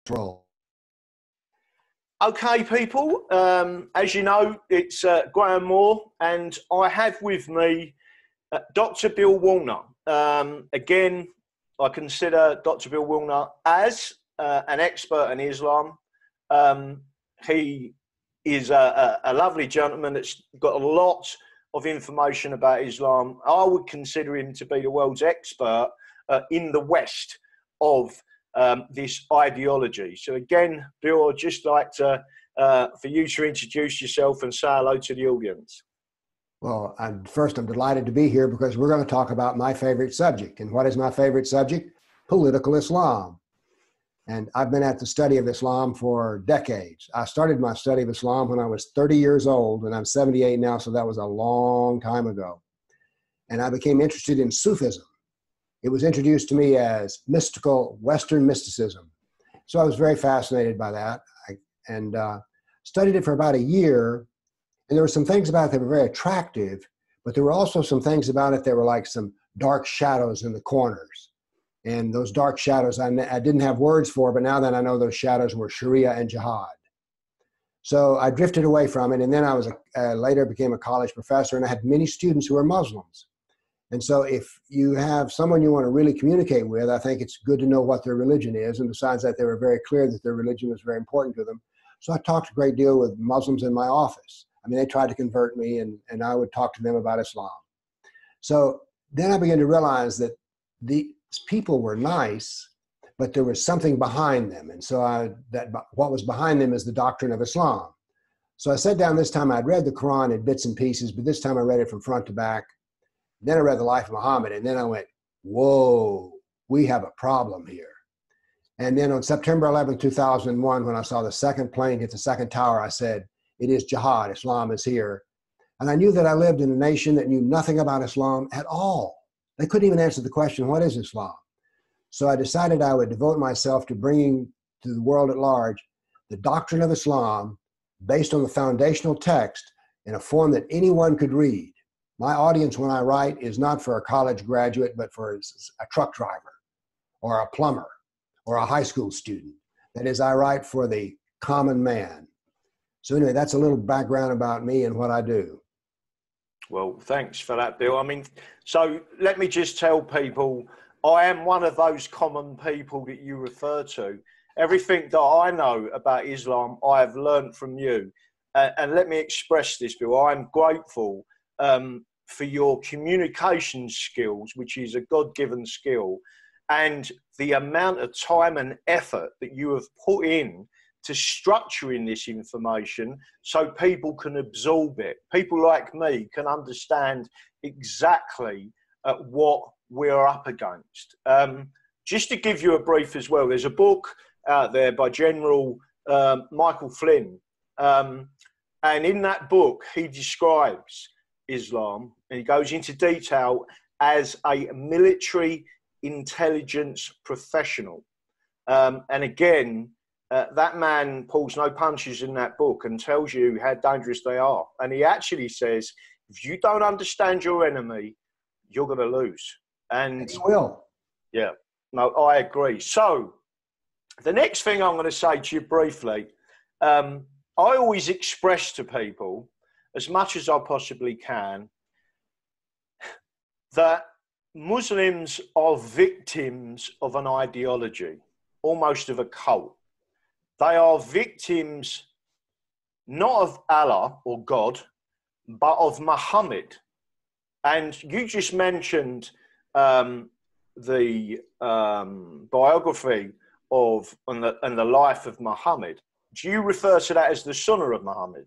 Roll. Okay, people, as you know, it's Graham Moore, and I have with me Dr. Bill Warner. Again, I consider Dr. Bill Warner as an expert in Islam. He is a lovely gentleman that's got a lot of information about Islam. I would consider him to be the world's expert in the West of this ideology. So again, Bill, I'd just like to, for you to introduce yourself and say hello to the audience. Well, first, I'm delighted to be here because we're going to talk about my favorite subject. And what is my favorite subject? Political Islam. And I've been at the study of Islam for decades. I started my study of Islam when I was 30 years old, and I'm 78 now, so that was a long time ago. And I became interested in Sufism. It was introduced to me as mystical Western mysticism. So I was very fascinated by that. I studied it for about a year. And there were some things about it that were very attractive, but there were also some things about it that were like some dark shadows in the corners. And those dark shadows I didn't have words for, but now that I know those shadows were Sharia and Jihad. So I drifted away from it. And then I was later became a college professor, and I had many students who were Muslims. And so if you have someone you want to really communicate with, I think it's good to know what their religion is. And besides that, they were very clear that their religion was very important to them. So I talked a great deal with Muslims in my office. I mean, they tried to convert me, and I would talk to them about Islam. So then I began to realize that these people were nice, but there was something behind them. And so what was behind them is the doctrine of Islam. So I sat down this time. I'd read the Quran in bits and pieces, but this time I read it from front to back. Then I read the life of Mohammed, and then I went, whoa, we have a problem here. And then on September 11, 2001, when I saw the second plane hit the second tower, I said, it is jihad. Islam is here. And I knew that I lived in a nation that knew nothing about Islam at all. They couldn't even answer the question, what is Islam? So I decided I would devote myself to bringing to the world at large the doctrine of Islam based on the foundational text in a form that anyone could read. My audience when I write is not for a college graduate, but for a truck driver or a plumber or a high school student. That is, I write for the common man. So anyway, that's a little background about me and what I do. Well, thanks for that, Bill. I mean, so let me just tell people, I am one of those common people that you refer to. Everything that I know about Islam, I have learned from you. And let me express this, Bill. I'm grateful for your communication skills, which is a God-given skill, and the amount of time and effort that you have put in to structuring this information so people can absorb it. People like me can understand exactly what we're up against. Just to give you a brief as well, there's a book out there by General Michael Flynn. And in that book, he describes Islam, and he goes into detail as a military intelligence professional. And again, that man pulls no punches in that book and tells you how dangerous they are. And he actually says, if you don't understand your enemy, you're going to lose. And you will. Yeah, no, I agree. So the next thing I'm going to say to you briefly, I always express to people, as much as I possibly can, that Muslims are victims of an ideology, almost of a cult. They are victims not of Allah or God, but of Muhammad. And you just mentioned the biography of and the life of Muhammad. Do you refer to that as the Sunnah of Muhammad?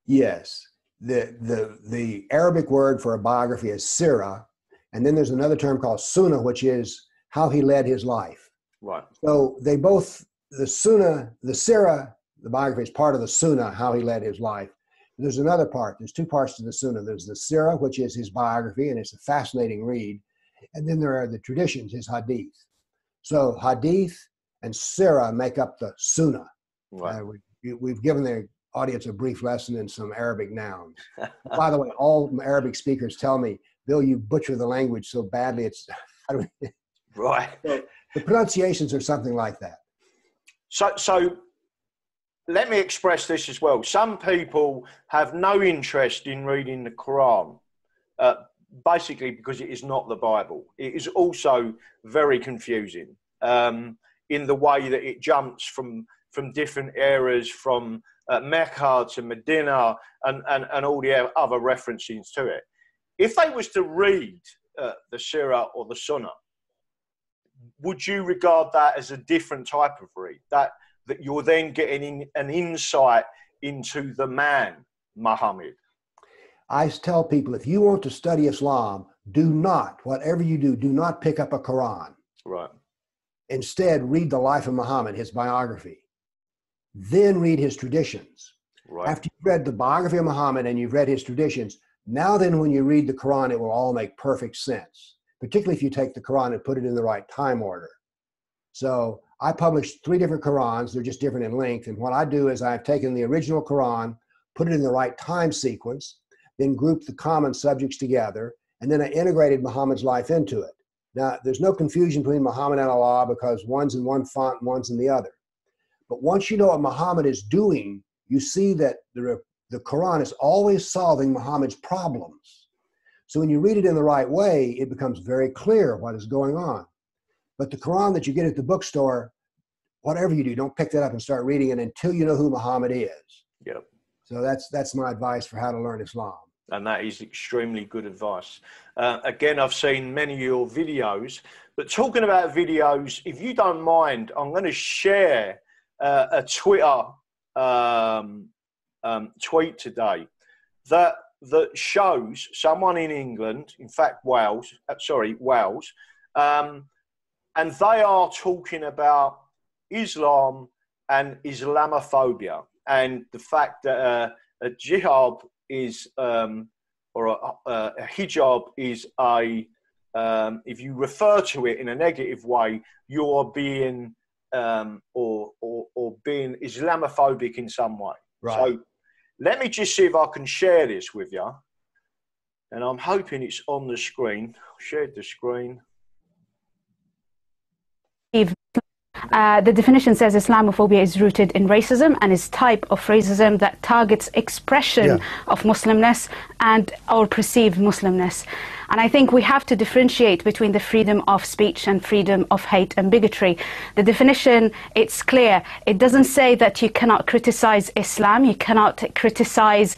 Yes. The Arabic word for a biography is sirah, and then there's another term called sunnah, which is how he led his life. Right. So they both, the sunnah, the sirah, the biography is part of the sunnah, how he led his life. There's another part. There's two parts to the sunnah. There's the sirah, which is his biography, and it's a fascinating read. And then there are the traditions, his hadith. So hadith and sirah make up the sunnah. Right. We've given the audience a brief lesson in some Arabic nouns. By the way, all Arabic speakers tell me, Bill, you butcher the language so badly. It's right. So the pronunciations are something like that. So let me express this as well. Some people have no interest in reading the Quran, basically because it is not the Bible. It is also very confusing in the way that it jumps from different eras, from Mecca to Medina and all the other references to it. If they was to read the Sirah or the Sunnah, would you regard that as a different type of read? That you're then getting an insight into the man, Muhammad? I tell people, if you want to study Islam, do not, whatever you do not pick up a Quran. Right. Instead, read the life of Muhammad, his biography. Then read his traditions. Right. After you've read the biography of Muhammad and you've read his traditions, now then when you read the Quran, it will all make perfect sense, particularly if you take the Quran and put it in the right time order. So I published 3 different Qurans. They're just different in length. And what I do is I've taken the original Quran, put it in the right time sequence, then grouped the common subjects together, and then I integrated Muhammad's life into it. Now, there's no confusion between Muhammad and Allah because one's in one font and one's in the other. But once you know what Muhammad is doing, you see that the Quran is always solving Muhammad's problems. So when you read it in the right way, it becomes very clear what is going on. But the Quran that you get at the bookstore, whatever you do, don't pick that up and start reading it until you know who Muhammad is. Yep. So that's my advice for how to learn Islam. And that is extremely good advice. Again, I've seen many of your videos, but talking about videos, if you don't mind, I'm going to share a Twitter tweet today that shows someone in England, in fact Wales, and they are talking about Islam and Islamophobia and the fact that a jihad is or a hijab is if you refer to it in a negative way, you are being or being Islamophobic in some way. Right. So let me just see if I can share this with you. And I'm hoping it's on the screen. I've shared the screen. The definition says Islamophobia is rooted in racism and is type of racism that targets expression of Muslimness and or perceived Muslimness. And I think we have to differentiate between the freedom of speech and freedom of hate and bigotry. The definition, it's clear. It doesn't say that you cannot criticize Islam, you cannot criticize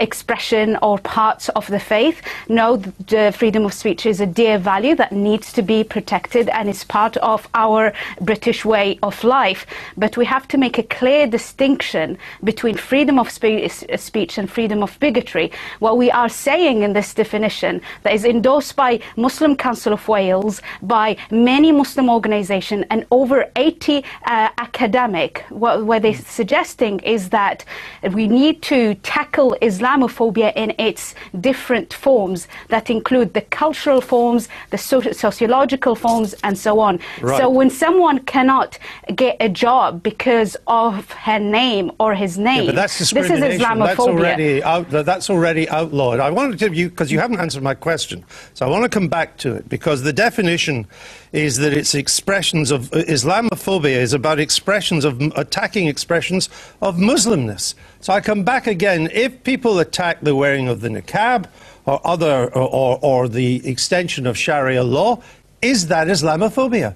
expression or parts of the faith. No, the freedom of speech is a dear value that needs to be protected and is part of our British way of life. But we have to make a clear distinction between freedom of speech and freedom of bigotry. What we are saying in this definition that is endorsed by Muslim Council of Wales, by many Muslim organizations and over 80 academic, what they're suggesting is that we need to tackle Islamophobia in its different forms that include the cultural forms, the sociological forms and so on. Right. So when someone cannot get a job because of her name or his name, but that's discrimination. This is Islamophobia. That's already outlawed. I wanted to, because you haven't answered my question. So I want to come back to it, because the definition is that it's expressions of Islamophobia is about expressions of attacking expressions of Muslimness. So I come back again. If people attack the wearing of the niqab or other or the extension of Sharia law, is that Islamophobia?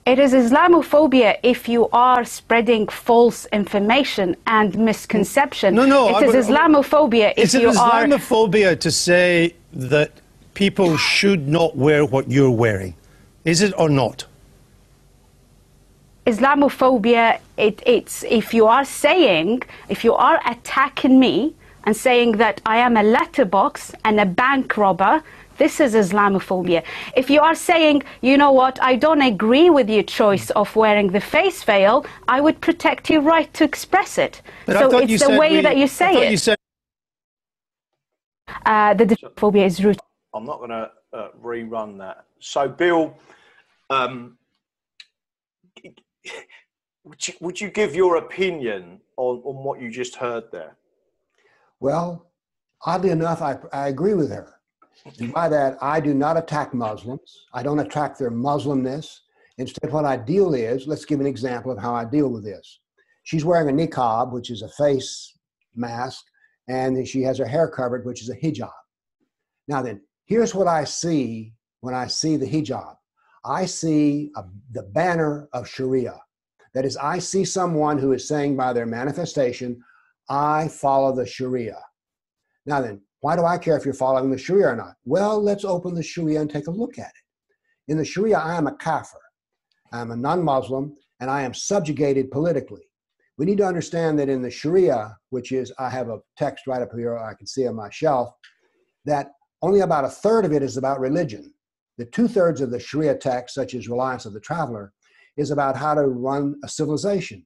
It is Islamophobia if you are spreading false information and misconception. No. It is Islamophobia if you are... Is it Islamophobia to say that people should not wear what you're wearing? Is it or not? Islamophobia, it's if you are saying, if you are attacking me and saying that I am a letterbox and a bank robber, this is Islamophobia. If you are saying, you know what, I don't agree with your choice of wearing the face veil, I would protect your right to express it. But so it's the way that you say it. The Islamophobia is rooted. I'm not going to rerun that. So, Bill, would you give your opinion on what you just heard there? Well, oddly enough, I agree with her. And by that, I do not attack Muslims. I don't attack their Muslimness. Instead, what I deal is, let's give an example of how I deal with this. She's wearing a niqab, which is a face mask, and she has her hair covered, which is a hijab. Now then, here's what I see when I see the hijab. I see the banner of Sharia. That is, I see someone who is saying by their manifestation, I follow the Sharia. Now then, why do I care if you're following the Sharia or not? Well, let's open the Sharia and take a look at it. In the Sharia, I am a kafir. I'm a non-Muslim, and I am subjugated politically. We need to understand that in the Sharia, which is, I have a text right up here I can see on my shelf, that only about a third of it is about religion. The 2/3 of the Sharia text, such as Reliance of the Traveler, is about how to run a civilization.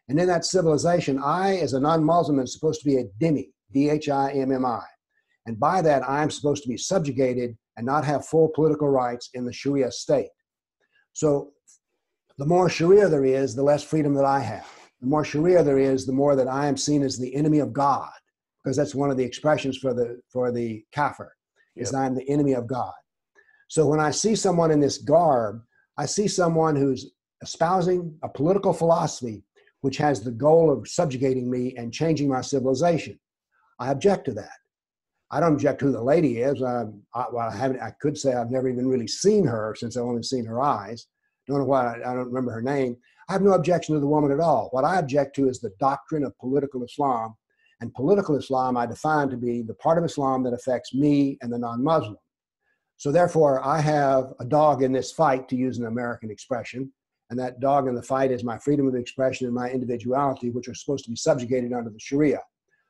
And in that civilization, I, as a non-Muslim, am supposed to be a dhimmi, D-H-I-M-M-I. And by that, I'm supposed to be subjugated and not have full political rights in the Sharia state. So the more Sharia there is, the less freedom that I have. The more Sharia there is, the more that I am seen as the enemy of God, because that's one of the expressions for the kafir, is I'm the enemy of God. So when I see someone in this garb, I see someone who's espousing a political philosophy which has the goal of subjugating me and changing my civilization. I object to that. I don't object to who the lady is. I could say I've never even really seen her since I've only seen her eyes. Don't know why, I don't remember her name. I have no objection to the woman at all. What I object to is the doctrine of political Islam. And political Islam I define to be the part of Islam that affects me and the non-Muslim. So therefore, I have a dog in this fight, to use an American expression. And that dog in the fight is my freedom of expression and my individuality, which are supposed to be subjugated under the Sharia.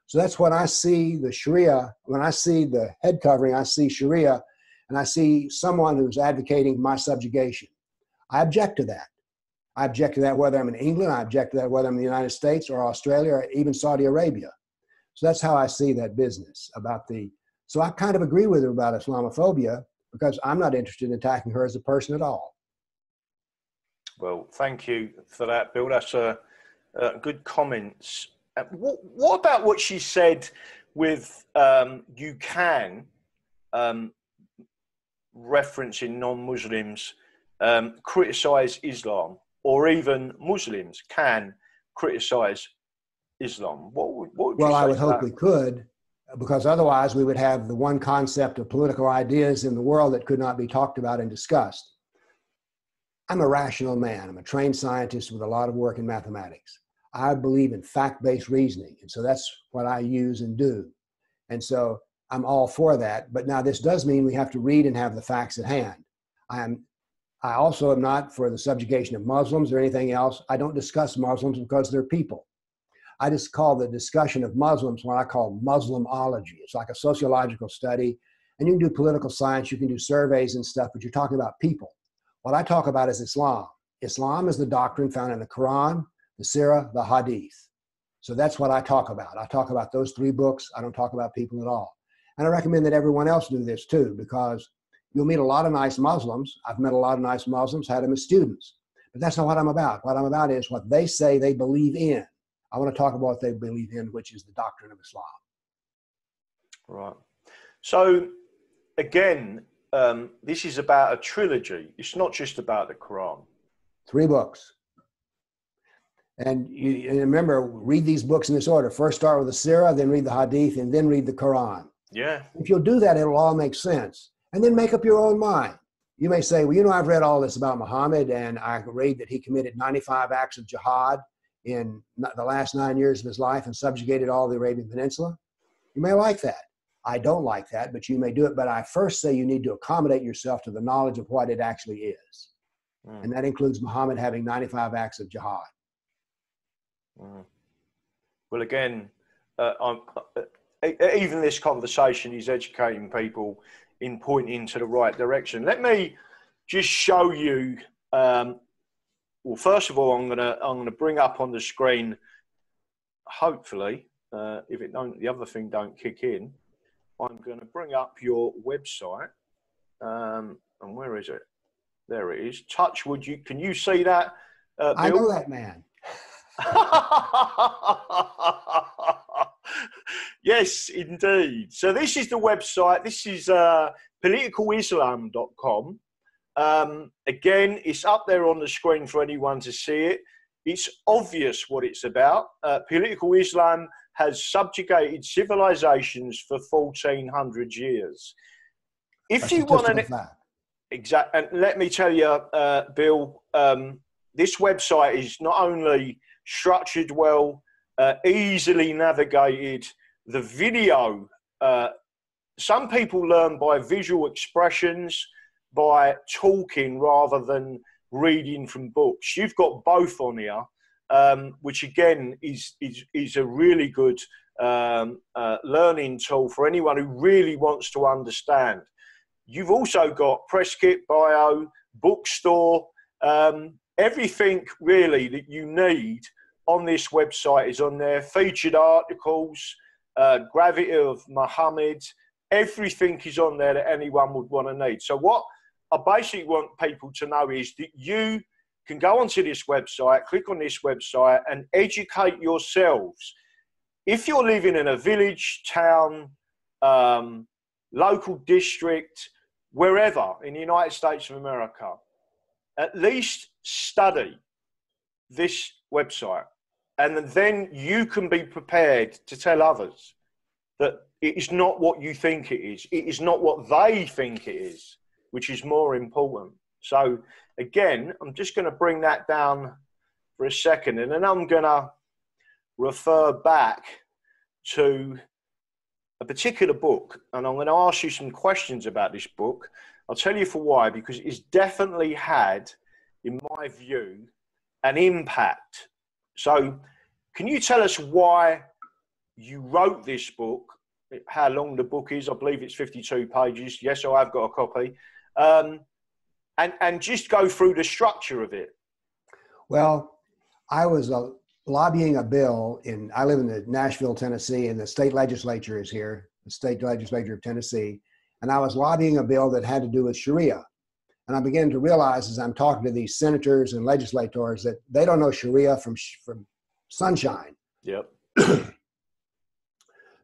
So that's when I see the Sharia, when I see the head covering, I see Sharia, and I see someone who's advocating my subjugation. I object to that. I object to that whether I'm in England, I object to that whether I'm in the United States or Australia or even Saudi Arabia. So that's how I see that business about so I kind of agree with her about Islamophobia because I'm not interested in attacking her as a person at all. Well, thank you for that, Bill. That's good comments. What about what she said with you can, referencing non-Muslims, criticize Islam, or even Muslims can criticize Islam? What would you say? I would hope we could, because otherwise we would have the one concept of political ideas in the world that could not be talked about and discussed. I'm a rational man. I'm a trained scientist with a lot of work in mathematics. I believe in fact-based reasoning, and so that's what I use and do. And so I'm all for that. But now this does mean we have to read and have the facts at hand. I also am not for the subjugation of Muslims or anything else. I don't discuss Muslims because they're people. I just call the discussion of Muslims what I call Muslimology. It's like a sociological study, and you can do political science, you can do surveys and stuff, but you're talking about people. What I talk about is Islam. Islam is the doctrine found in the Quran, the Sirah, the Hadith. So that's what I talk about. I talk about those 3 books. I don't talk about people at all. And I recommend that everyone else do this too, because you'll meet a lot of nice Muslims. I've met a lot of nice Muslims, had them as students. But that's not what I'm about. What I'm about is what they say they believe in. I want to talk about what they believe in, which is the doctrine of Islam. Right. So, again, this is about a trilogy. It's not just about the Quran. 3 books. And you remember, read these books in this order. First start with the Sirah, then read the Hadith, and then read the Quran. Yeah. If you'll do that, it'll all make sense. And then make up your own mind. You may say, well, I've read all this about Muhammad, and I read that he committed 95 acts of jihad in the last 9 years of his life and subjugated all the Arabian Peninsula. You may like that. I don't like that, but you may do it. But I first say you need to accommodate yourself to the knowledge of what it actually is. And that includes Muhammad having 95 acts of jihad. Well, again, even this conversation is educating people in pointing to the right direction. Let me just show you. Well, first of all, I'm gonna bring up on the screen. Hopefully, if the other thing don't kick in, I'm going to bring up your website. And where is it? There it is. Touchwood. Can you see that? Bill? I know that man. Yes, indeed. So this is the website. This is politicalislam.com. Again, it's up there on the screen for anyone to see it. It's obvious what it's about. Political Islam has subjugated civilizations for 1400 years. If you want to... Exactly. And let me tell you, Bill, this website is not only structured well, easily navigated. The video, some people learn by visual expressions, by talking rather than reading from books. You've got both on here, which again is a really good learning tool for anyone who really wants to understand. You've also got press kit, bio, bookstore, everything really that you need on this website is on there. Featured articles, Gravity of Mohammed, everything is on there that anyone would want to need. So what I basically want people to know is that you can go onto this website, click on this website and educate yourselves. If you're living in a village, town, local district, wherever in the United States of America, at least study this website. And then you can be prepared to tell others that it is not what you think it is. It is not what they think it is, which is more important. So again, I'm just going to bring that down for a second, and then I'm going to refer back to a particular book, and I'm going to ask you some questions about this book. I'll tell you for why, because it's definitely had, in my view, an impact. So can you tell us why you wrote this book, how long the book is? I believe it's 52 pages. Yes, I have got a copy. And just go through the structure of it. Well, I was lobbying a bill I live in Nashville, Tennessee, and the state legislature is here, the state legislature of Tennessee. And I was lobbying a bill that had to do with Sharia. And I began to realize as I'm talking to these senators and legislators that they don't know Sharia from sunshine. Yep.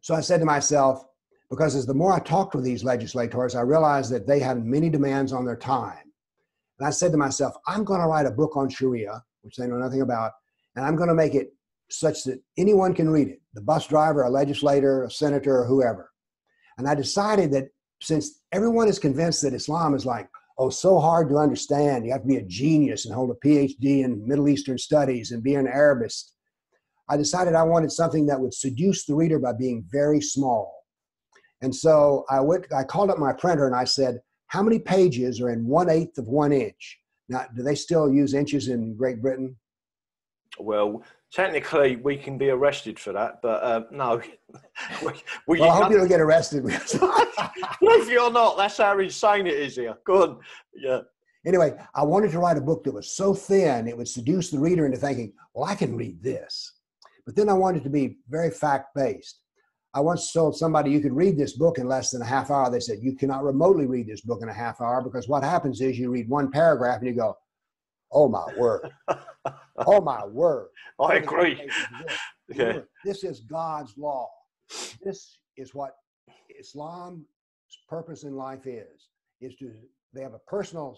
So I said to myself, because as the more I talked with these legislators, I realized that they had many demands on their time. And I said to myself, I'm going to write a book on Sharia, which they know nothing about, and I'm going to make it such that anyone can read it, the bus driver, a legislator, a senator, or whoever. And I decided that since everyone is convinced that Islam is like, oh, so hard to understand, you have to be a genius and hold a PhD in Middle Eastern studies and be an Arabist, I decided I wanted something that would seduce the reader by being very small. And so I called up my printer and I said, how many pages are in 1/8 of 1 inch? Now, do they still use inches in Great Britain? Well, technically, we can be arrested for that, but no. Well, I hope you don't get arrested. If you're not, that's how insane it is here. Go on. Yeah. Anyway, I wanted to write a book that was so thin, it would seduce the reader into thinking, well, I can read this. But then I wanted it to be very fact-based. I once told somebody you could read this book in less than a half hour. They said, you cannot remotely read this book in a half hour because what happens is you read one paragraph and you go, oh my word. Oh my word. I agree. Okay. This is God's law. This is what Islam's purpose in life is they have a personal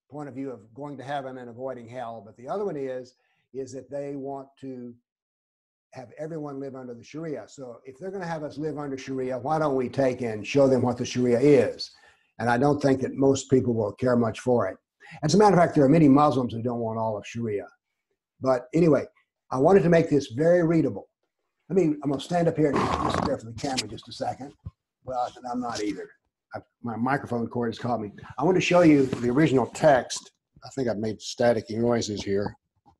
point of view of going to heaven and avoiding hell. But the other one is that they want to have everyone live under the Sharia. So if they're going to have us live under Sharia, why don't we take and show them what the Sharia is? And I don't think that most people will care much for it. As a matter of fact, there are many Muslims who don't want all of Sharia. But anyway, I wanted to make this very readable. I'm going to stand up here and just stare for the camera just a second. Well, I'm not either. My microphone cord has caught me. I want to show you the original text. I think I've made staticky noises here.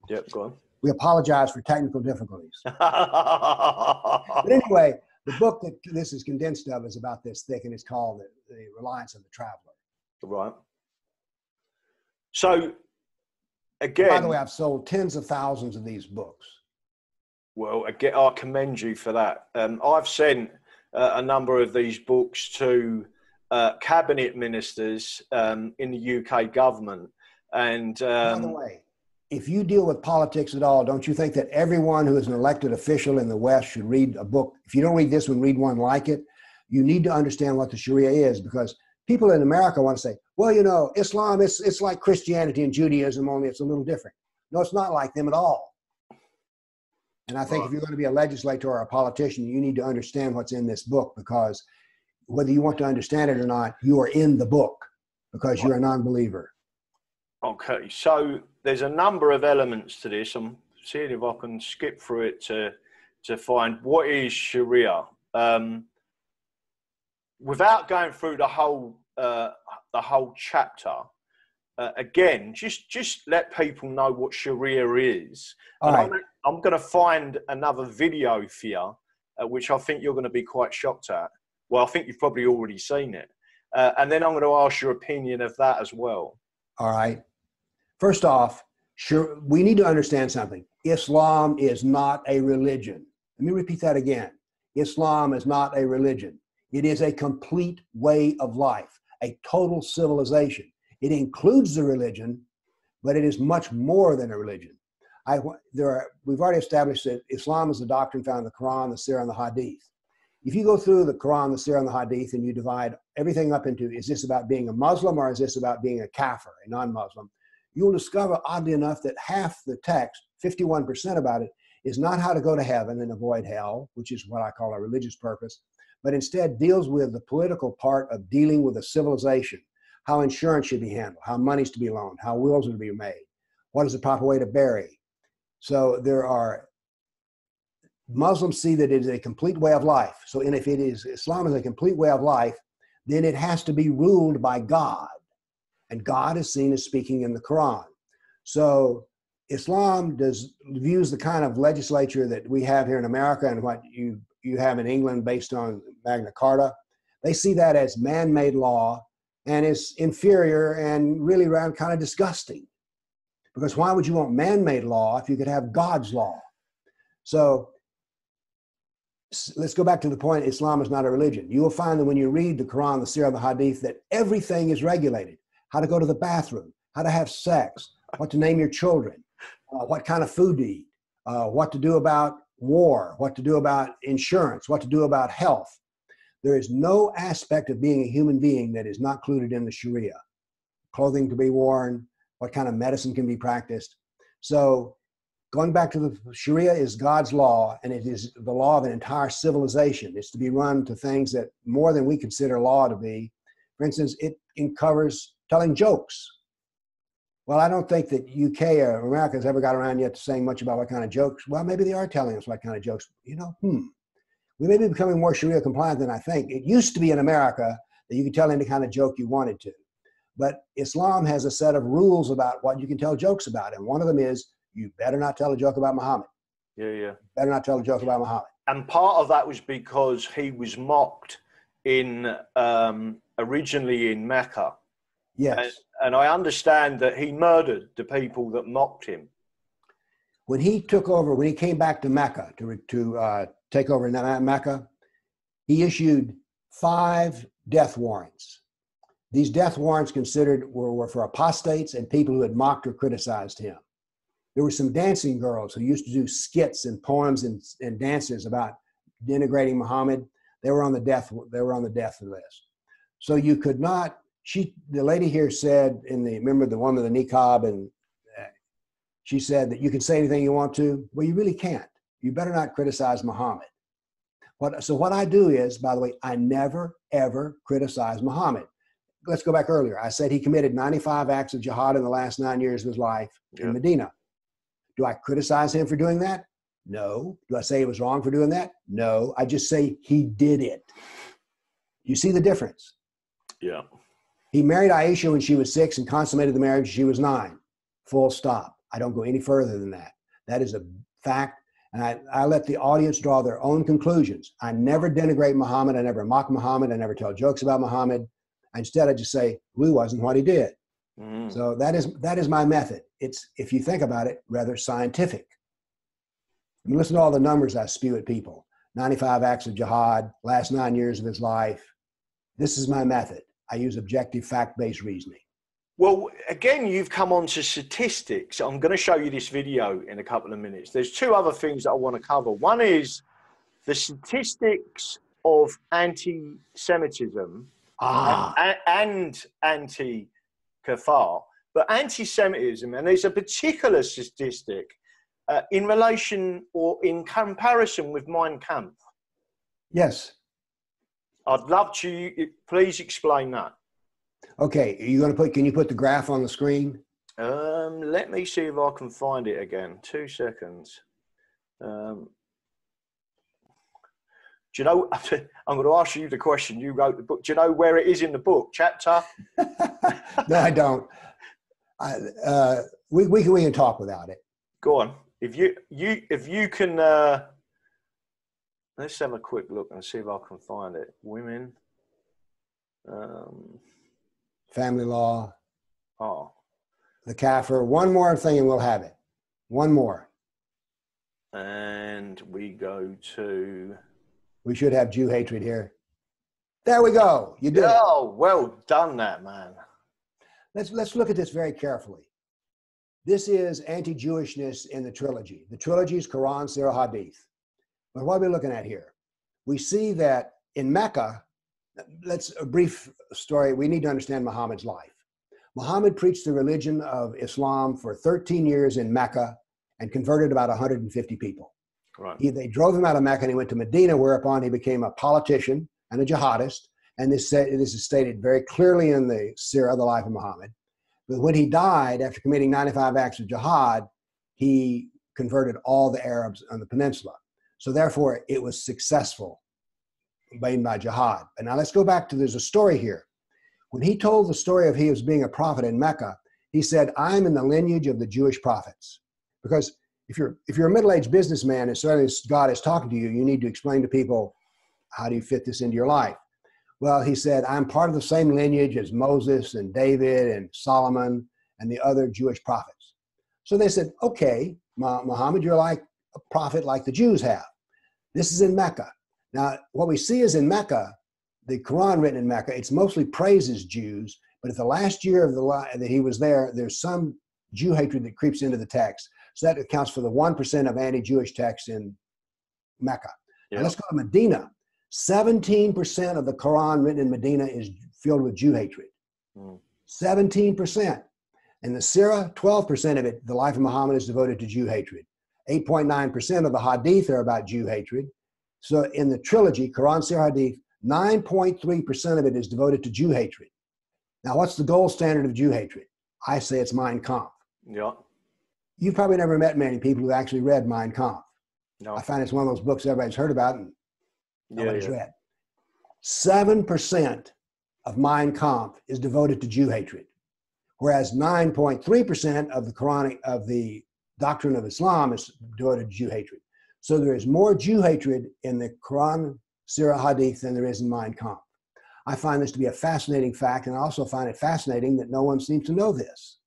Yep, go on. We apologize for technical difficulties. But anyway, the book that this is condensed of is about this thick, and it's called The Reliance of the Traveler. Right. So, again... By the way, I've sold tens of thousands of these books. Well, again, I commend you for that. I've sent a number of these books to cabinet ministers in the UK government. And by the way, if you deal with politics at all, don't you think that everyone who is an elected official in the West should read a book? If you don't read this one, read one like it. You need to understand what the Sharia is, because people in America want to say, well, you know, Islam, it's like Christianity and Judaism, only it's a little different. No, it's not like them at all. And I think if you're going to be a legislator or a politician, you need to understand what's in this book, because whether you want to understand it or not, you are in the book because you're a non-believer. Okay, so there's a number of elements to this. I'm seeing if I can skip through it to find what is Sharia. Without going through the whole chapter, again, just let people know what Sharia is. All right. I'm going to find another video for you, which I think you're going to be quite shocked at. Well, I think you've probably already seen it. And then I'm going to ask your opinion of that as well. All right. First off, we need to understand something. Islam is not a religion. Let me repeat that again. Islam is not a religion. It is a complete way of life, a total civilization. It includes the religion, but it is much more than a religion. We've already established that Islam is the doctrine found in the Quran, the Sirah, and the Hadith. If you go through the Quran, the Sirah, and the Hadith, and you divide everything up into, is this about being a Muslim or is this about being a kafir, a non-Muslim, you'll discover, oddly enough, that half the text, 51% about it, is not how to go to heaven and avoid hell, which is what I call a religious purpose, but instead deals with the political part of dealing with a civilization, how insurance should be handled, how money is to be loaned, how wills are to be made, what is the proper way to bury. So Muslims see that it is a complete way of life. So if Islam is a complete way of life, then it has to be ruled by God. And God is seen as speaking in the Quran. So Islam views the kind of legislature that we have here in America and what you have in England based on Magna Carta. They see that as man-made law and is inferior and really around kind of disgusting. Because why would you want man-made law if you could have God's law? So let's go back to the point, Islam is not a religion. You will find that when you read the Quran, the Sirah, the Hadith, that everything is regulated. How to go to the bathroom, how to have sex, what to name your children, what kind of food to eat, what to do about war, what to do about insurance, what to do about health. There is no aspect of being a human being that is not included in the Sharia. Clothing to be worn, what kind of medicine can be practiced. So going back to the Sharia is God's law, and it is the law of an entire civilization. It's to be run to things that more than we consider law to be. For instance, it covers telling jokes. Well, I don't think that UK or America has ever got around yet to saying much about what kind of jokes. Well, maybe they are telling us what kind of jokes. You know, we may be becoming more Sharia compliant than I think. It used to be in America that you could tell any kind of joke you wanted to. But Islam has a set of rules about what you can tell jokes about. And one of them is, you better not tell a joke about Muhammad. Yeah. Better not tell a joke about Muhammad. And part of that was because he was mocked originally in Mecca. Yes. And I understand that he murdered the people that mocked him. When he took over, when he came back to Mecca to take over Mecca, he issued 5 death warrants. These death warrants were for apostates and people who had mocked or criticized him. There were some dancing girls who used to do skits and poems and dances about denigrating Muhammad. They were on the death list. So you could not. The lady here said remember the one with the niqab, and she said that you can say anything you want to. Well, you really can't. You better not criticize Muhammad. So what I do is, by the way, I never ever criticize Muhammad. Let's go back earlier. I said he committed 95 acts of jihad in the last 9 years of his life in Medina. Do I criticize him for doing that? No. Do I say he was wrong for doing that? No. I just say he did it. You see the difference? Yeah. He married Aisha when she was 6 and consummated the marriage when she was 9. Full stop. I don't go any further than that. That is a fact, and I let the audience draw their own conclusions. I never denigrate Muhammad. I never mock Muhammad. I never tell jokes about Muhammad. Instead, I just say, who wasn't what he did. Mm. So that is my method. It's, if you think about it, rather scientific. I mean, listen to all the numbers I spew at people. 95 acts of jihad, last 9 years of his life. This is my method. I use objective, fact-based reasoning. Well, again, you've come on to statistics. I'm going to show you this video in a couple of minutes. There's 2 other things that I want to cover. One is the statistics of anti-Semitism and anti-kafar, but anti-Semitism, and there's a particular statistic in relation or in comparison with Mein Kampf. Yes. I'd love to, please explain that. Okay, are you going to can you put the graph on the screen? Let me see if I can find it again. 2 seconds. Do you know, I'm going to ask you the question. You wrote the book. Do you know where it is in the book? Chapter? No, I don't. We can talk without it. Go on. If you can, let's have a quick look and see if I can find it. Women. Family law. Oh. The kafir. One more thing and we'll have it. One more. And we go to... We should have Jew hatred here. There we go. You did it. Oh, well done that, man. Let's look at this very carefully. This is anti-Jewishness in the trilogy. The trilogy is Quran, Sirah, Hadith. But what are we looking at here? We see that in Mecca, a brief story. We need to understand Muhammad's life. Muhammad preached the religion of Islam for 13 years in Mecca and converted about 150 people. Right. They drove him out of Mecca and he went to Medina, whereupon he became a politician and a jihadist. And this is stated very clearly in the Sirah, the life of Muhammad. But when he died, after committing 95 acts of jihad, he converted all the Arabs on the peninsula. So therefore, it was successful made by jihad. But now let's go back to, there's a story here. When he told the story of he was being a prophet in Mecca, he said, I'm in the lineage of the Jewish prophets. Because if you're a middle-aged businessman and certainly God is talking to you, you need to explain to people, how do you fit this into your life? Well, he said, I'm part of the same lineage as Moses and David and Solomon and the other Jewish prophets. So they said, okay, Muhammad, you're like a prophet like the Jews have. This is in Mecca. Now, what we see is in Mecca, the Quran written in Mecca, it's mostly praises Jews, but at the last year of that he was there, there's some Jew hatred that creeps into the text. So that accounts for the 1% of anti-Jewish texts in Mecca. Yeah. Now let's go to Medina. 17% of the Quran written in Medina is filled with Jew hatred. 17%. In the Sirah, 12% of it, the life of Muhammad, is devoted to Jew hatred. 8.9% of the Hadith are about Jew hatred. So in the trilogy, Quran, Sirah, Hadith, 9.3% of it is devoted to Jew hatred. Now, what's the gold standard of Jew hatred? I say it's Mein Kampf. Yeah. You've probably never met many people who actually read Mein Kampf. No. I find it's one of those books everybody's heard about and nobody's read. 7% of Mein Kampf is devoted to Jew hatred, whereas 9.3% of the Quranic, of the doctrine of Islam, is devoted to Jew hatred. So there is more Jew hatred in the Quran, Sirah, Hadith than there is in Mein Kampf. I find this to be a fascinating fact, and I also find it fascinating that no one seems to know this.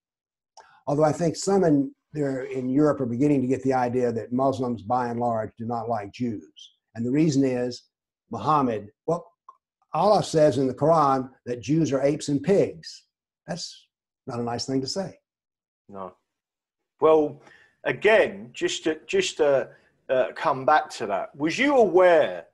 Although I think some in Europe are beginning to get the idea that Muslims, by and large, do not like Jews. And the reason is Muhammad, well, Allah says in the Quran that Jews are apes and pigs. That's not a nice thing to say. No. Well, again, just to come back to that, was you aware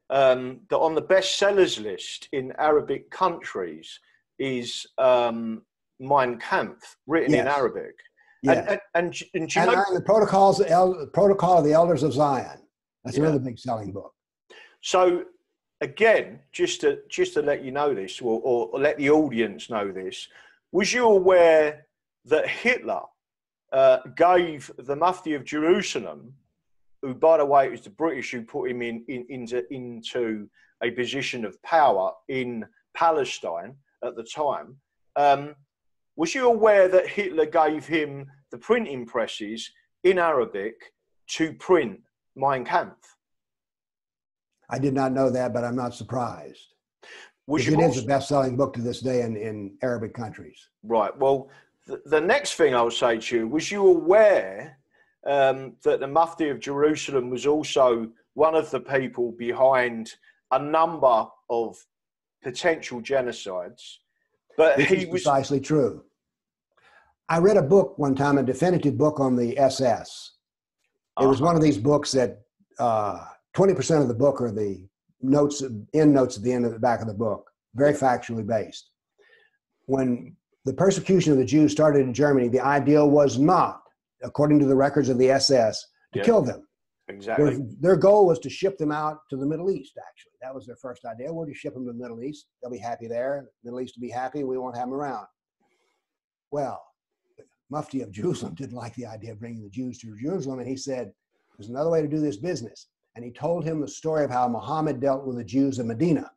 that on the bestsellers list in Arabic countries is Mein Kampf, written in Arabic? Yeah. And do you know the Protocol of the Elders of Zion. That's another big selling book. So again, just to let you know this, or let the audience know this, was you aware that Hitler gave the Mufti of Jerusalem, who, by the way, it was the British who put him into a position of power in Palestine at the time, was you aware that Hitler gave him the printing presses in Arabic to print Mein Kampf? I did not know that, but I'm not surprised. It is a best-selling book to this day in Arabic countries. Right. Well, the next thing I would say to you, was you aware that the Mufti of Jerusalem was also one of the people behind a number of potential genocides? But This is precisely true. I read a book one time, a definitive book on the SS. It was one of these books that 20% of the book are the notes, end notes at the end of the back of the book. very factually based. When the persecution of the Jews started in Germany, the idea was not, according to the records of the SS, to kill them. Exactly. Their goal was to ship them out to the Middle East, actually. That was their first idea. We'll just ship them to the Middle East. They'll be happy there. The Middle East will be happy. We won't have them around. Well, the Mufti of Jerusalem didn't like the idea of bringing the Jews to Jerusalem, and he said, there's another way to do this business. And he told him the story of how Muhammad dealt with the Jews of Medina.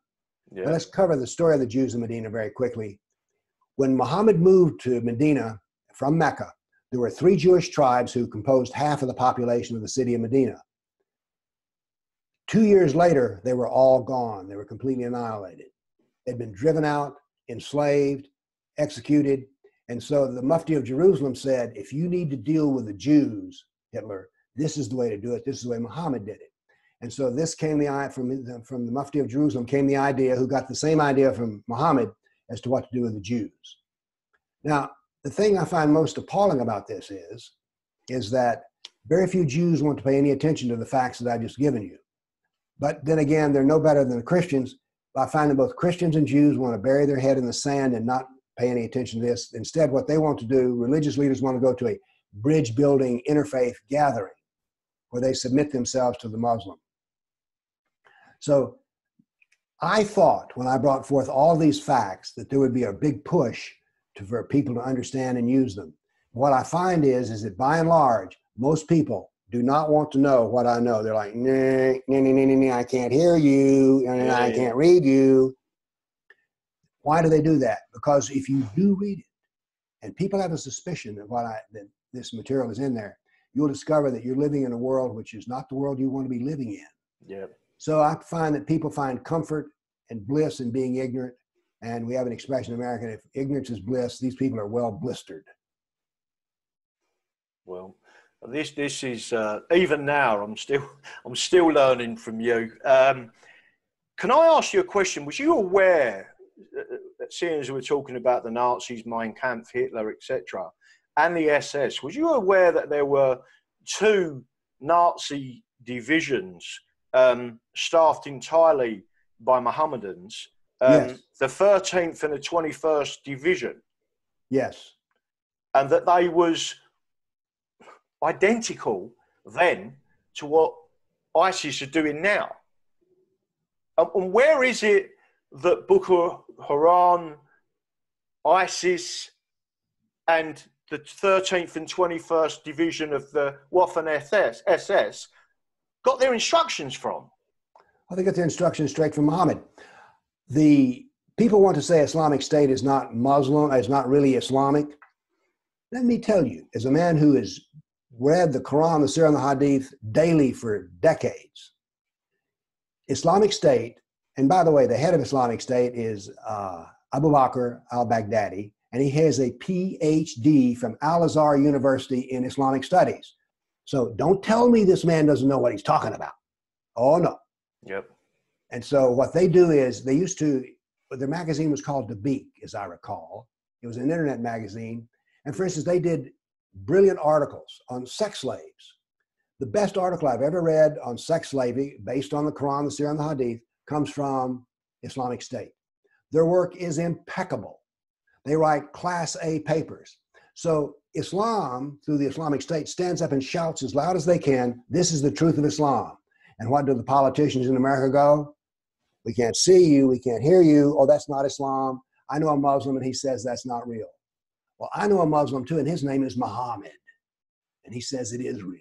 Yeah. Now, let's cover the story of the Jews of Medina very quickly. When Muhammad moved to Medina from Mecca, there were 3 Jewish tribes who composed half of the population of the city of Medina. 2 years later, they were all gone. They were completely annihilated. They'd been driven out, enslaved, executed. And so the Mufti of Jerusalem said, if you need to deal with the Jews, Hitler, this is the way to do it. This is the way Muhammad did it. And so this came from the Mufti of Jerusalem came the idea, who got the same idea from Muhammad, as to what to do with the Jews. Now, the thing I find most appalling about this is that very few Jews want to pay any attention to the facts that I've just given you. But then again, they're no better than the Christians. I find that both Christians and Jews want to bury their head in the sand and not pay any attention to this. Instead, what they want to do, religious leaders want to go to a bridge-building interfaith gathering where they submit themselves to the Muslim. So I thought when I brought forth all these facts that there would be a big push for people to understand and use them. What I find is that by and large, most people do not want to know what I know. They're like, nah, nah, nah, nah, nah, I can't hear you, and I can't read you. Why do they do that? Because if you do read it, and people have a suspicion of that this material is in there, you'll discover that you're living in a world which is not the world you want to be living in. Yeah. So I find that people find comfort and bliss in being ignorant. And we have an expression in America, if ignorance is bliss, these people are well blistered. Well, this is even now I'm still learning from you. Can I ask you a question? Was you aware, seeing as we're talking about the Nazis, Mein Kampf, Hitler, etc., and the SS, was you aware that there were 2 Nazi divisions staffed entirely by Mohammedans? Yes. The 13th and the 21st Division. Yes. And that they was identical then to what ISIS are doing now. And where is it that Boko Haram, ISIS, and the 13th and 21st Division of the Waffen SS got their instructions from? I think it's the instructions straight from Muhammad. The people want to say Islamic State is not Muslim, is not really Islamic. Let me tell you, as a man who has read the Quran, the Surah, and the Hadith daily for decades, Islamic State, and by the way, the head of Islamic State is Abu Bakr al-Baghdadi, and he has a PhD from Al-Azhar University in Islamic Studies. So don't tell me this man doesn't know what he's talking about. Oh, no. Yep. And so what they do is they used to, their magazine was called Dabiq, as I recall. It was an internet magazine. And for instance, they did brilliant articles on sex slaves. The best article I've ever read on sex slavery, based on the Quran, the Surah, and the Hadith, comes from Islamic State. Their work is impeccable. They write Class A papers. So Islam, through the Islamic State, stands up and shouts as loud as they can, this is the truth of Islam. And what do the politicians in America go? We can't see you, we can't hear you, oh, that's not Islam. I know a Muslim and he says that's not real. Well, I know a Muslim too, and his name is Mohammed, and he says it is real.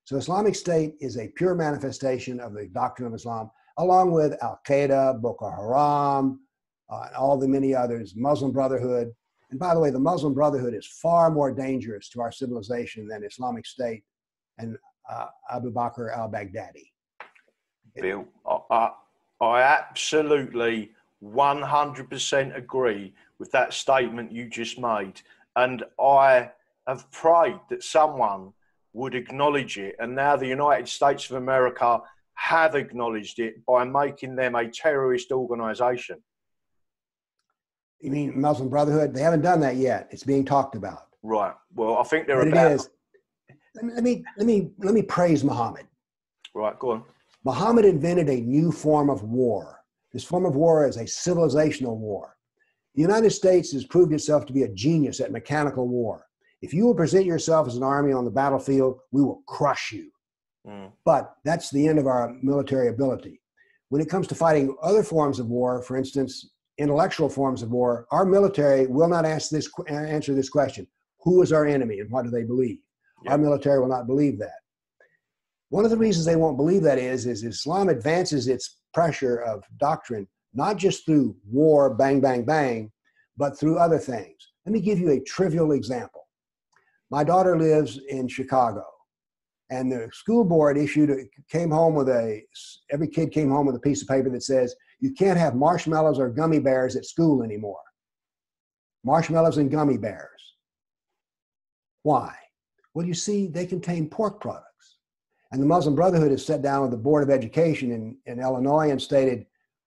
So Islamic State is a pure manifestation of the doctrine of Islam, along with Al-Qaeda, Boko Haram, and all the many others, Muslim Brotherhood. And by the way, the Muslim Brotherhood is far more dangerous to our civilization than Islamic State and Abu Bakr al-Baghdadi. Bill, I absolutely 100% agree with that statement you just made. And I have prayed that someone would acknowledge it. And now the United States of America have acknowledged it by making them a terrorist organization. You mean Muslim Brotherhood? They haven't done that yet. It's being talked about. Right. Well, I think they're but about... It is. Let me praise Muhammad. Right, go on. Muhammad invented a new form of war. This form of war is a civilizational war. The United States has proved itself to be a genius at mechanical war. If you will present yourself as an army on the battlefield, we will crush you. But that's the end of our military ability. When it comes to fighting other forms of war, for instance, intellectual forms of war, our military will not answer this question. Who is our enemy and what do they believe? Our military will not believe that. One of the reasons they won't believe that is Islam advances its pressure of doctrine, not just through war, bang, bang, bang, but through other things. Let me give you a trivial example. My daughter lives in Chicago, and the school board every kid came home with a piece of paper that says, you can't have marshmallows or gummy bears at school anymore. Marshmallows and gummy bears. Why? Well, you see, they contain pork products. And the Muslim Brotherhood has sat down with the Board of Education in Illinois and stated,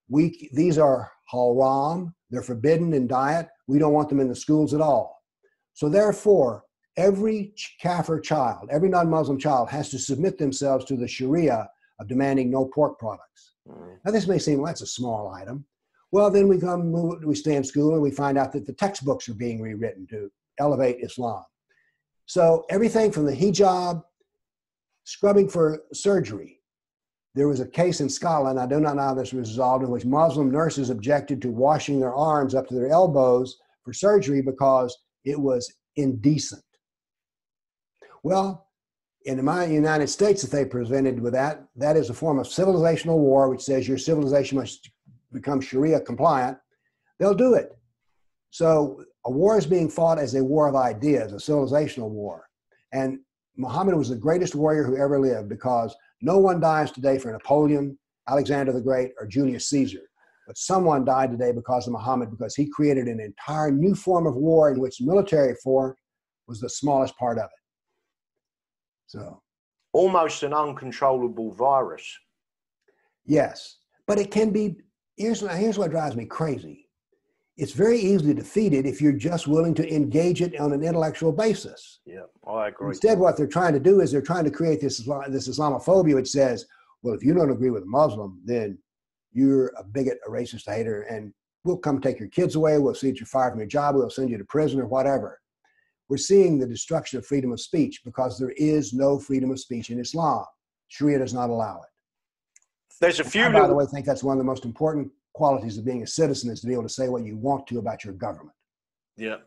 these are haram, they're forbidden in diet, we don't want them in the schools at all. So therefore, every kafir child, every non-Muslim child has to submit themselves to the Sharia of demanding no pork products. Now this may seem, well, that's a small item. Well, then we stay in school and we find out that the textbooks are being rewritten to elevate Islam. So everything from the hijab, scrubbing for surgery. There was a case in Scotland, I do not know how this was resolved, in which Muslim nurses objected to washing their arms up to their elbows for surgery because it was indecent. Well, in the United States, if they presented with that, that is a form of civilizational war, which says your civilization must become Sharia compliant. They'll do it. So a war is being fought as a war of ideas, a civilizational war. And Muhammad was the greatest warrior who ever lived, because no one dies today for Napoleon, Alexander the Great, or Julius Caesar. But someone died today because of Muhammad, because he created an entire new form of war in which military force was the smallest part of it. So, almost an uncontrollable virus. Yes, but it can be, here's what drives me crazy. It's very easily defeated if you're just willing to engage it on an intellectual basis. Yeah, I agree. Instead, what they're trying to do is they're trying to create this Islamophobia, which says, well, if you don't agree with a Muslim, then you're a bigot, a racist, a hater, and we'll come take your kids away, we'll see that you're fired from your job, we'll send you to prison or whatever. We're seeing the destruction of freedom of speech because there is no freedom of speech in Islam. Sharia does not allow it. There's a few. I, by the way, think that's one of the most important qualities of being a citizen, is to be able to say what you want to about your government. Yeah.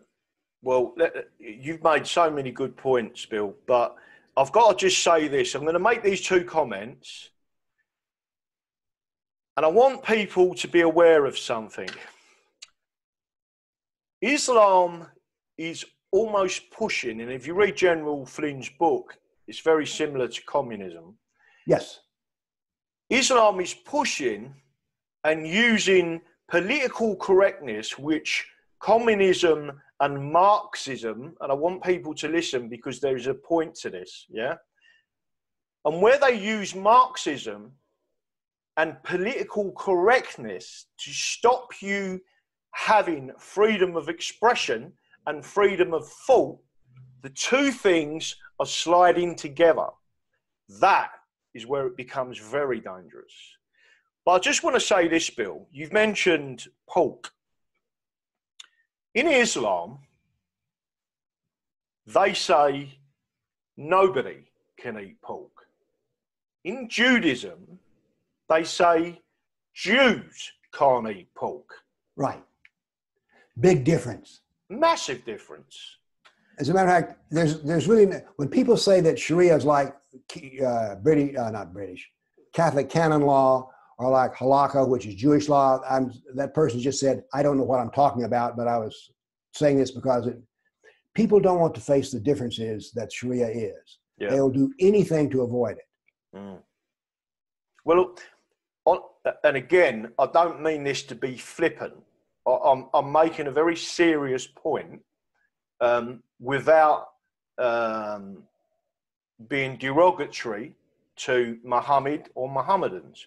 Well, you've made so many good points, Bill, but I've got to just say this. I'm going to make these two comments, and I want people to be aware of something. Islam is almost pushing, and if you read General Flynn's book, it's very similar to communism. Yes. Islam is pushing and using political correctness, which communism and Marxism, and I want people to listen because there is a point to this, yeah? And where they use Marxism and political correctness to stop you having freedom of expression and freedom of thought, the two things are sliding together. That is where it becomes very dangerous. But I just want to say this, Bill. You've mentioned pork. In Islam, they say nobody can eat pork. In Judaism, they say Jews can't eat pork. Right. Big difference. Massive difference. As a matter of fact, there's really, when people say that Sharia is like Catholic canon law, or like halakha, which is Jewish law, that person just said, I don't know what I'm talking about, but I was saying this because people don't want to face the differences that Sharia is. Yeah. They'll do anything to avoid it. Mm. Well, and again, I don't mean this to be flippant. I'm making a very serious point without being derogatory to Muhammad or Mohammedans.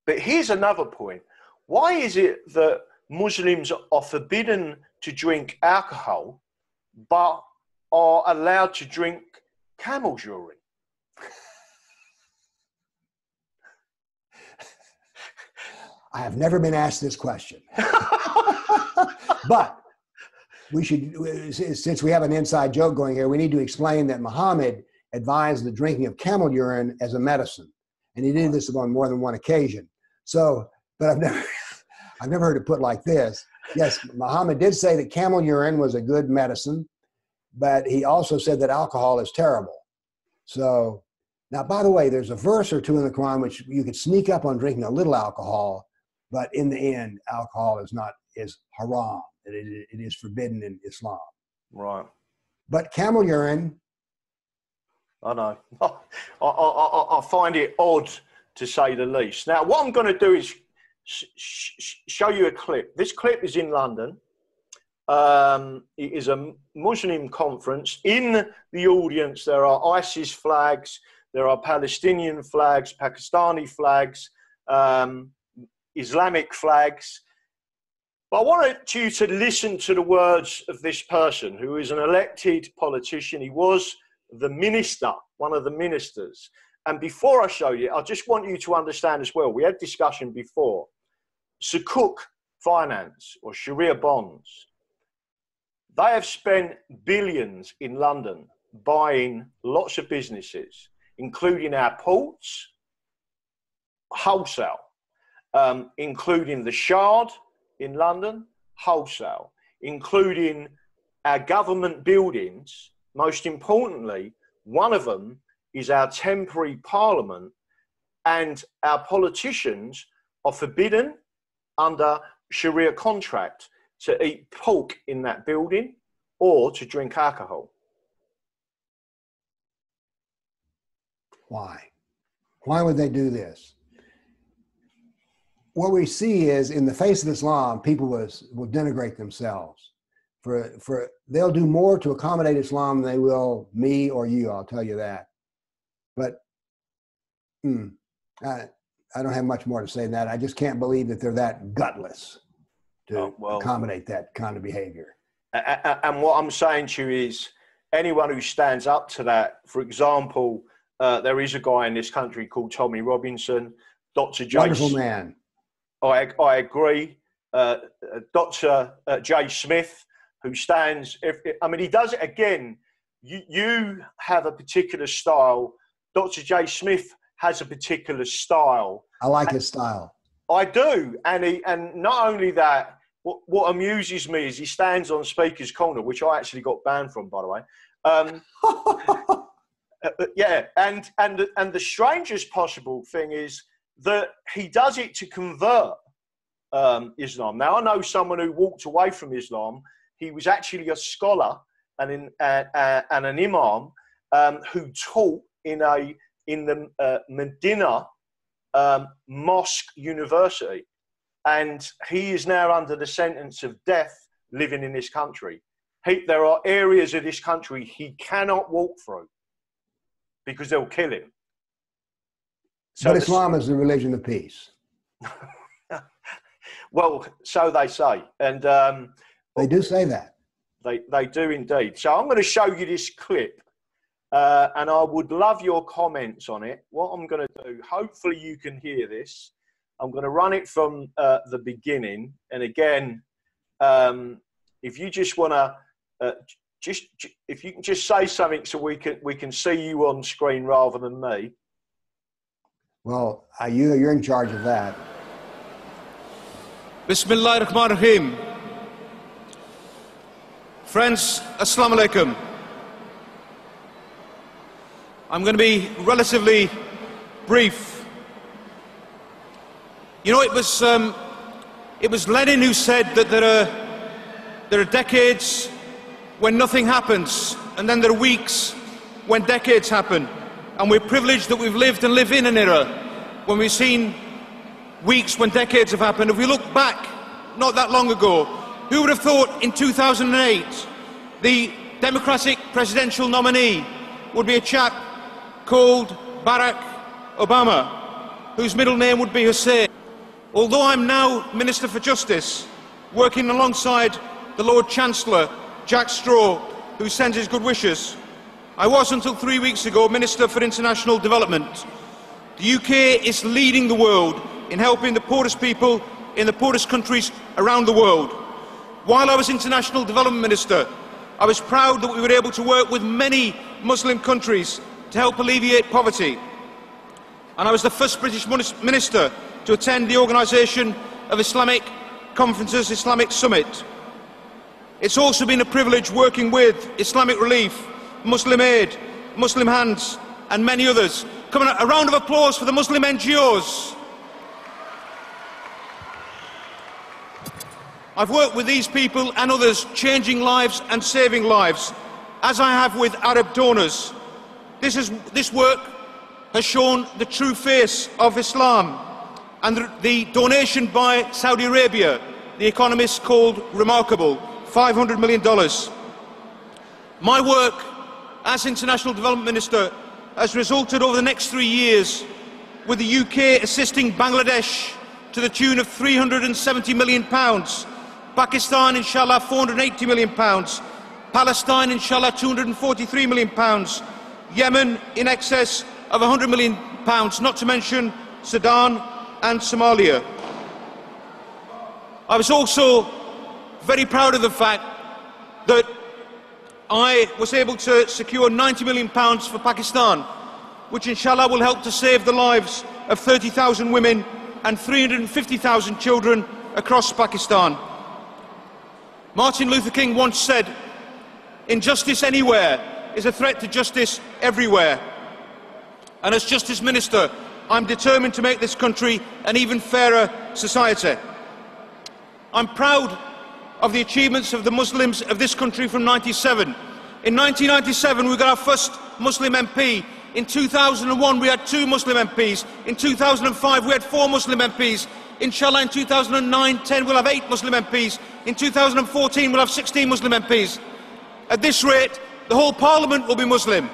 But here's another point. Why is it that Muslims are forbidden to drink alcohol, but are allowed to drink camel's urine? I have never been asked this question. But we should, since we have an inside joke going here, we need to explain that Muhammad advised the drinking of camel urine as a medicine. And he did this on more than one occasion. So, but I've never heard it put like this. Yes, Muhammad did say that camel urine was a good medicine, but he also said that alcohol is terrible. So, now, by the way, there's a verse or two in the Quran which you could sneak up on drinking a little alcohol, but in the end, alcohol is haram. It is forbidden in Islam. Right. But camel urine. I know. I find it odd, to say the least. Now, what I'm going to do is show you a clip. This clip is in London. It is a Muslim conference. In the audience, there are ISIS flags, there are Palestinian flags, Pakistani flags, Islamic flags. But I want you to listen to the words of this person who is an elected politician. He was the minister, one of the ministers. And before I show you, I just want you to understand as well, we had discussion before, Sukuk finance or Sharia bonds. They have spent billions in London buying lots of businesses, including our ports, wholesale, including the Shard in London, wholesale, including our government buildings. Most importantly, one of them is our temporary parliament, and our politicians are forbidden under Sharia contract to eat pork in that building or to drink alcohol. Why? Why would they do this? What we see is, in the face of Islam, people will denigrate themselves. They'll do more to accommodate Islam than they will me or you, I'll tell you that. But I don't have much more to say than that. I just can't believe that they're that gutless to accommodate that kind of behavior. And what I'm saying to you is, anyone who stands up to that, for example, there is a guy in this country called Tommy Robinson, Dr. J. Wonderful man. I agree. Dr. J. Smith, who stands, he does it again. You have a particular style. Dr. J. Smith has a particular style. I like his style. I do. And not only that, what amuses me is he stands on Speaker's Corner, which I actually got banned from, by the way. Yeah, and the strangest possible thing is that he does it to convert Islam. Now, I know someone who walked away from Islam. He was actually a scholar and an imam who taught in the Medina Mosque University, and he is now under the sentence of death living in this country. There are areas of this country he cannot walk through because they'll kill him. So but Islam is the religion of peace. Well, so they say. And they do say that. They do indeed. So I'm going to show you this clip, and I would love your comments on it. What I'm going to do, hopefully you can hear this. I'm going to run it from the beginning. And again, if you just want to, if you can just say something so we can see you on screen rather than me. Well, you're in charge of that. Bismillah ar-Rahman ar-Rahim. Friends, Assalamu alaikum. I'm going to be relatively brief. You know, it was Lenin who said that there are decades when nothing happens, and then there are weeks when decades happen. And we're privileged that we've lived and live in an era when we've seen weeks when decades have happened. If we look back, not that long ago, who would have thought in 2008 the Democratic presidential nominee would be a chap called Barack Obama, whose middle name would be Hussein? Although I'm now Minister for Justice, working alongside the Lord Chancellor, Jack Straw, who sends his good wishes, I was until 3 weeks ago Minister for International Development. The UK is leading the world in helping the poorest people in the poorest countries around the world. While I was International Development Minister, I was proud that we were able to work with many Muslim countries to help alleviate poverty. And I was the first British minister to attend the organisation of Islamic Conference's Islamic Summit. It's also been a privilege working with Islamic Relief, Muslim Aid, Muslim Hands and many others. Come on, a round of applause for the Muslim NGOs. I've worked with these people and others, changing lives and saving lives, as I have with Arab donors. This work has shown the true face of Islam, and the donation by Saudi Arabia, the Economist called remarkable, $500 million. My work as International Development Minister has resulted over the next 3 years with the UK assisting Bangladesh to the tune of £370 million, Pakistan inshallah £480 million, Palestine inshallah £243 million, Yemen in excess of £100 million, not to mention Sudan and Somalia. I was also very proud of the fact that I was able to secure £90 million for Pakistan, which inshallah will help to save the lives of 30,000 women and 350,000 children across Pakistan. Martin Luther King once said, "Injustice anywhere is a threat to justice everywhere." And as Justice Minister, I'm determined to make this country an even fairer society. I'm proud of the achievements of the Muslims of this country from '97. In 1997, we got our first Muslim MP. In 2001, we had 2 Muslim MPs. In 2005, we had 4 Muslim MPs. Inshallah, in 2009-10, we'll have 8 Muslim MPs. In 2014, we'll have 16 Muslim MPs. At this rate, the whole Parliament will be Muslim.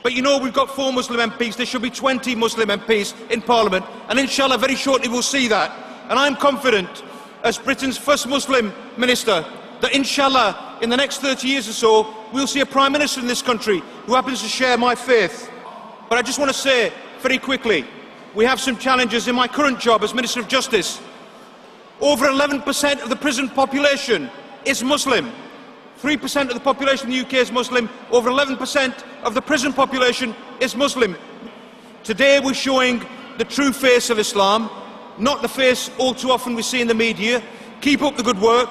But you know, we've got 4 Muslim MPs. There should be 20 Muslim MPs in Parliament. And inshallah, very shortly, we'll see that. And I'm confident, as Britain's first Muslim minister, that inshallah, in the next 30 years or so, we'll see a Prime Minister in this country who happens to share my faith. But I just want to say, very quickly, we have some challenges in my current job as Minister of Justice. Over 11% of the prison population is Muslim. 3% of the population in the UK is Muslim. Over 11% of the prison population is Muslim. Today we're showing the true face of Islam, not the face all too often we see in the media. Keep up the good work,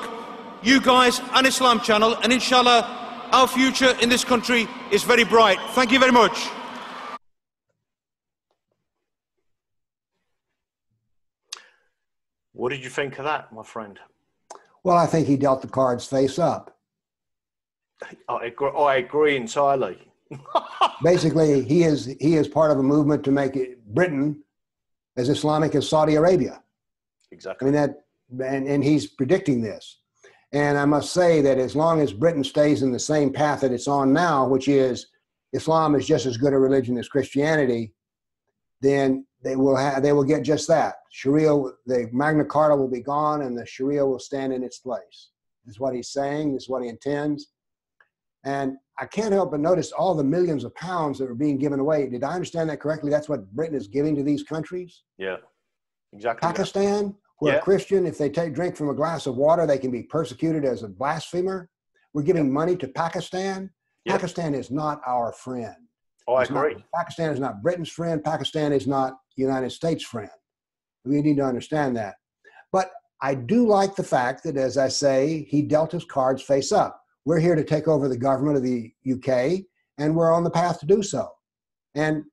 you guys and Islam Channel, and inshallah our future in this country is very bright. Thank you very much. What did you think of that, my friend? Well, I think he dealt the cards face up. I agree entirely. Basically, he is part of a movement to make Britain as Islamic as Saudi Arabia. Exactly. I mean, and he's predicting this. And I must say that as long as Britain stays in the same path that it's on now, which is Islam is just as good a religion as Christianity, then they will get just that. Sharia, the Magna Carta will be gone and the Sharia will stand in its place. This is what he's saying. This is what he intends. And I can't help but notice all the millions of pounds that are being given away. Did I understand that correctly? That's what Britain is giving to these countries? Yeah, exactly. Pakistan, where a Christian, if they drink from a glass of water, they can be persecuted as a blasphemer. We're giving money to Pakistan. Pakistan is not our friend. Oh, I agree. Pakistan is not Britain's friend. Pakistan is not the United States' friend. We need to understand that. But I do like the fact that, as I say, he dealt his cards face up. We're here to take over the government of the UK, and we're on the path to do so. And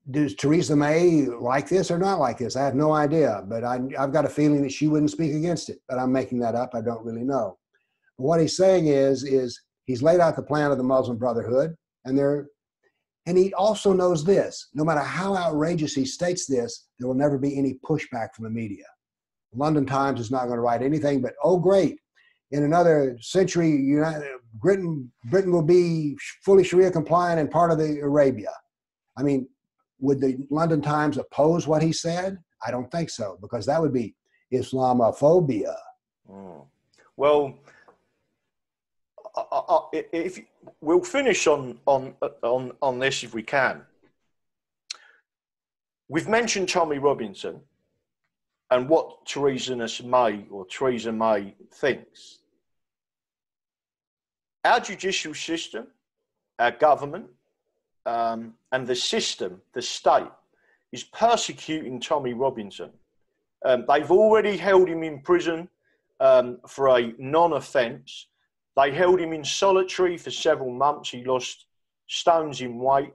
does Theresa May like this or not like this? I have no idea, but I've got a feeling that she wouldn't speak against it. But I'm making that up. I don't really know. But what he's saying is he's laid out the plan of the Muslim Brotherhood, and he also knows this. No matter how outrageous he states this, there will never be any pushback from the media. The London Times is not going to write anything but, oh, great. In another century, Britain will be fully Sharia compliant and part of the Arabia. I mean, would the London Times oppose what he said? I don't think so, because that would be Islamophobia. Mm. Well, if we'll finish on this if we can. we've mentioned Tommy Robinson and what Theresa May thinks. Our judicial system, our government, and the system, the state, is persecuting Tommy Robinson. They've already held him in prison for a non-offence. They held him in solitary for several months. He lost stones in weight.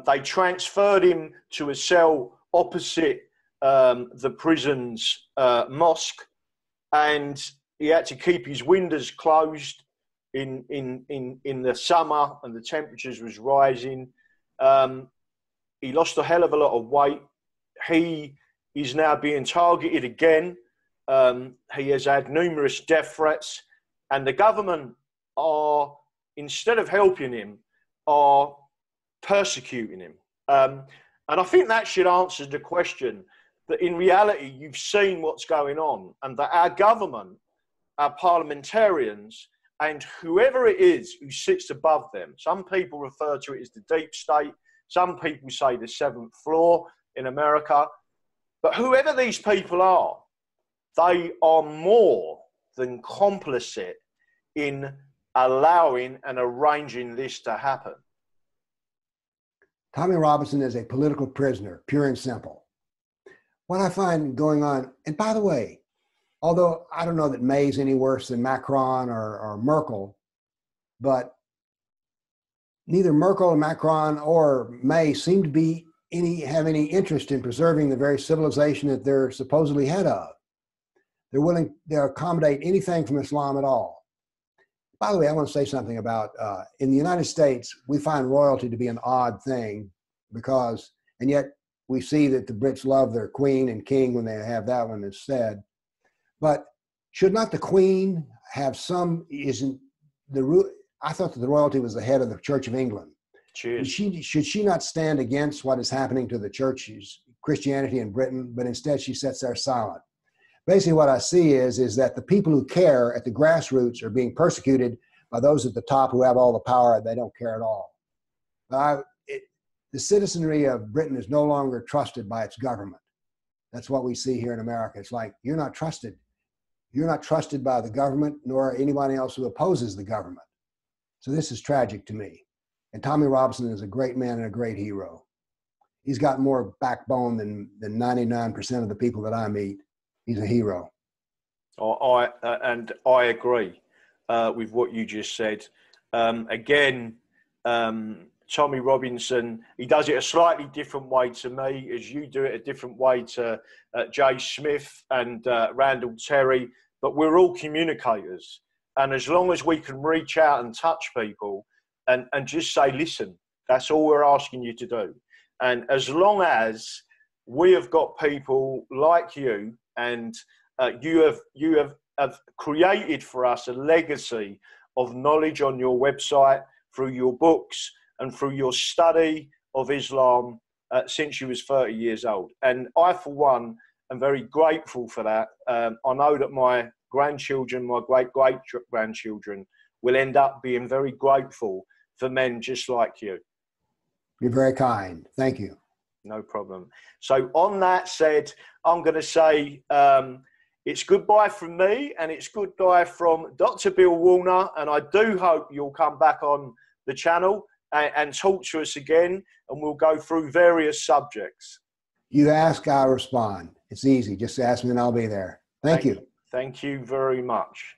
They transferred him to a cell opposite the prison's mosque, and he had to keep his windows closed in the summer, and the temperatures was rising. He lost a hell of a lot of weight. He is now being targeted again. He has had numerous death threats, and the government are, instead of helping him, are persecuting him. And I think that should answer the question that in reality you've seen what's going on, and that our government, our parliamentarians, and whoever it is who sits above them, some people refer to it as the deep state, some people say the seventh floor in America, but whoever these people are, they are more than complicit in allowing and arranging this to happen. Tommy Robinson is a political prisoner, pure and simple. What I find going on, and by the way, although I don't know that May's any worse than Macron or Merkel, but neither Merkel, Macron, or May seem to be have any interest in preserving the very civilization that they're supposedly head of. They're willing to accommodate anything from Islam at all. By the way, I want to say something about, in the United States, we find royalty to be an odd thing because, and yet we see that the Brits love their queen and king when they have that one instead. But should not the queen have some, I thought that the royalty was the head of the Church of England. Should she not stand against what is happening to the churches, Christianity in Britain, but instead she sits there silent? Basically what I see is that the people who care at the grassroots are being persecuted by those at the top who have all the power and they don't care at all. The citizenry of Britain is no longer trusted by its government. That's what we see here in America. It's like, you're not trusted. You're not trusted by the government nor anybody else who opposes the government. So this is tragic to me. And Tommy Robinson is a great man and a great hero. He's got more backbone than 99% of the people that I meet. He's a hero. I agree with what you just said. Again, Tommy Robinson, he does it a slightly different way to me, as you do it a different way to Jay Smith and Randall Terry, but we're all communicators. And as long as we can reach out and touch people and just say, listen, that's all we're asking you to do. And as long as we have got people like you, and you have created for us a legacy of knowledge on your website, through your books and through your study of Islam since you was 30 years old. And I, for one, am very grateful for that. I know that my grandchildren, my great-great-grandchildren will end up being very grateful for men just like you. You're very kind. Thank you. No problem. So on that said, I'm going to say it's goodbye from me, and it's goodbye from Dr. Bill Warner, and I do hope you'll come back on the channel and talk to us again, and we'll go through various subjects. You ask, I'll respond. It's easy. Just ask me and I'll be there. Thank you. Thank you very much.